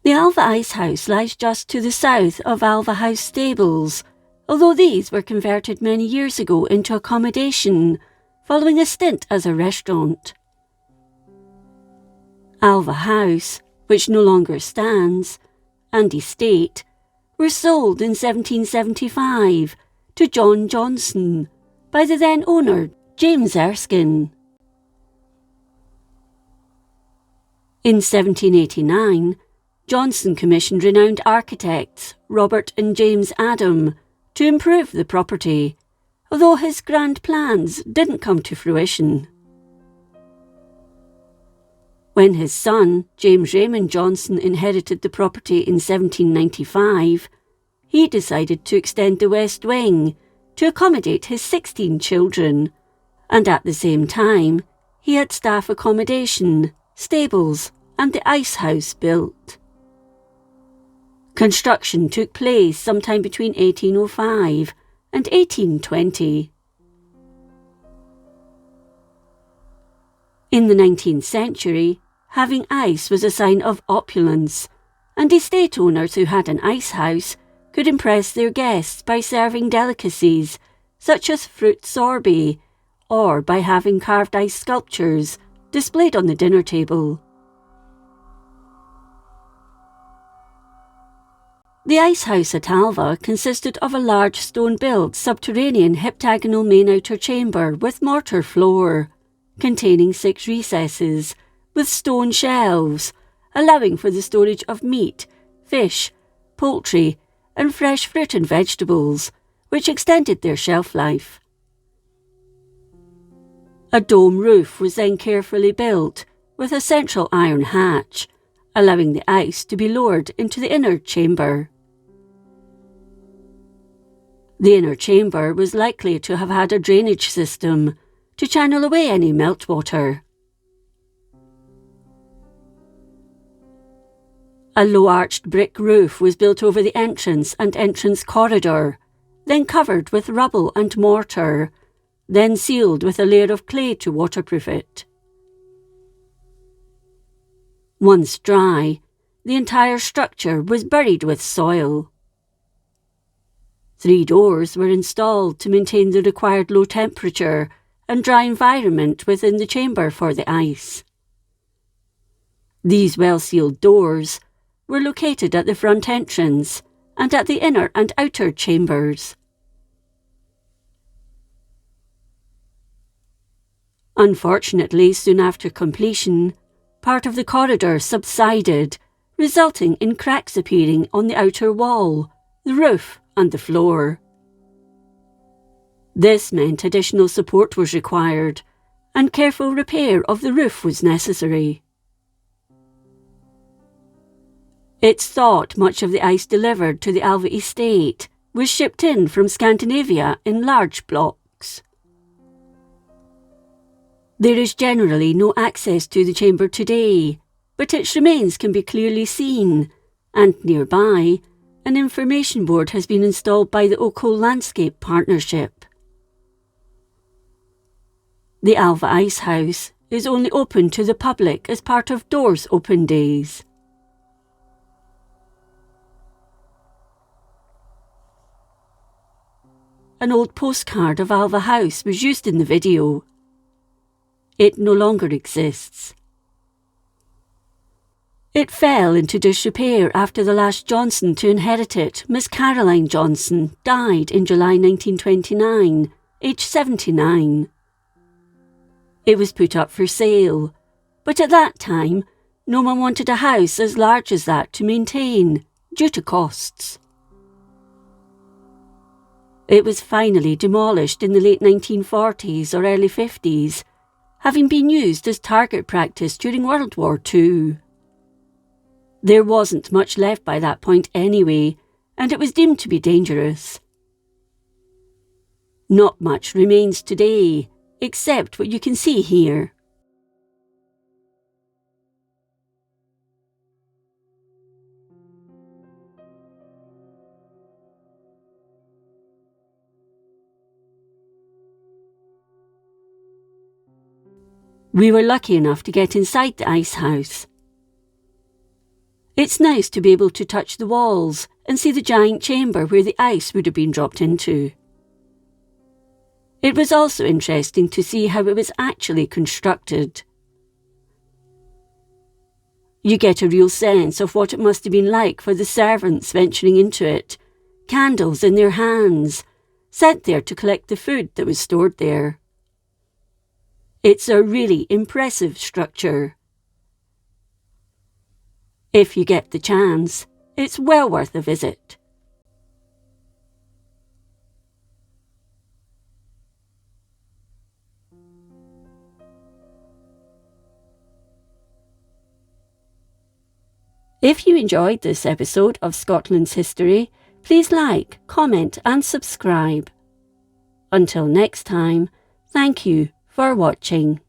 The Alva Ice House lies just to the south of Alva House stables, although these were converted many years ago into accommodation, following a stint as a restaurant. Alva House, which no longer stands, and estate, were sold in 1775 to John Johnson by the then owner James Erskine. In 1789, Johnson commissioned renowned architects Robert and James Adam to improve the property, although his grand plans didn't come to fruition. When his son, James Raymond Johnson, inherited the property in 1795, he decided to extend the west wing to accommodate his 16 children, and at the same time, he had staff accommodation, stables, and the ice house built. Construction took place sometime between 1805 and 1820. In the 19th century, having ice was a sign of opulence, and estate owners who had an ice house could impress their guests by serving delicacies such as fruit sorbet, or by having carved ice sculptures displayed on the dinner table. The ice house at Alva consisted of a large stone-built subterranean heptagonal main outer chamber with mortar floor, containing 6 recesses, with stone shelves, allowing for the storage of meat, fish, poultry, and fresh fruit and vegetables, which extended their shelf life. A dome roof was then carefully built, with a central iron hatch, allowing the ice to be lowered into the inner chamber. The inner chamber was likely to have had a drainage system to channel away any meltwater. A low-arched brick roof was built over the entrance and entrance corridor, then covered with rubble and mortar, then sealed with a layer of clay to waterproof it. Once dry, the entire structure was buried with soil. 3 doors were installed to maintain the required low temperature and dry environment within the chamber for the ice. These well-sealed doors were located at the front entrance and at the inner and outer chambers. Unfortunately, soon after completion, part of the corridor subsided, resulting in cracks appearing on the outer wall, the roof, and the floor. This meant additional support was required, and careful repair of the roof was necessary. It's thought much of the ice delivered to the Alva estate was shipped in from Scandinavia in large blocks. There is generally no access to the chamber today, but its remains can be clearly seen, and nearby, an information board has been installed by the Oco Landscape Partnership. The Alva Ice House is only open to the public as part of Doors Open Days. An old postcard of Alva House was used in the video. It no longer exists. It fell into disrepair after the last Johnson to inherit it, Miss Caroline Johnson, died in July 1929, aged 79. It was put up for sale, but at that time, no one wanted a house as large as that to maintain, due to costs. It was finally demolished in the late 1940s or early 50s, having been used as target practice during World War II. There wasn't much left by that point anyway, and it was deemed to be dangerous. Not much remains today, except what you can see here. We were lucky enough to get inside the ice house. It's nice to be able to touch the walls and see the giant chamber where the ice would have been dropped into. It was also interesting to see how it was actually constructed. You get a real sense of what it must have been like for the servants venturing into it, candles in their hands, sent there to collect the food that was stored there. It's a really impressive structure. If you get the chance, it's well worth a visit. If you enjoyed this episode of Scotland's History, please like, comment and subscribe. Until next time, thank you for watching.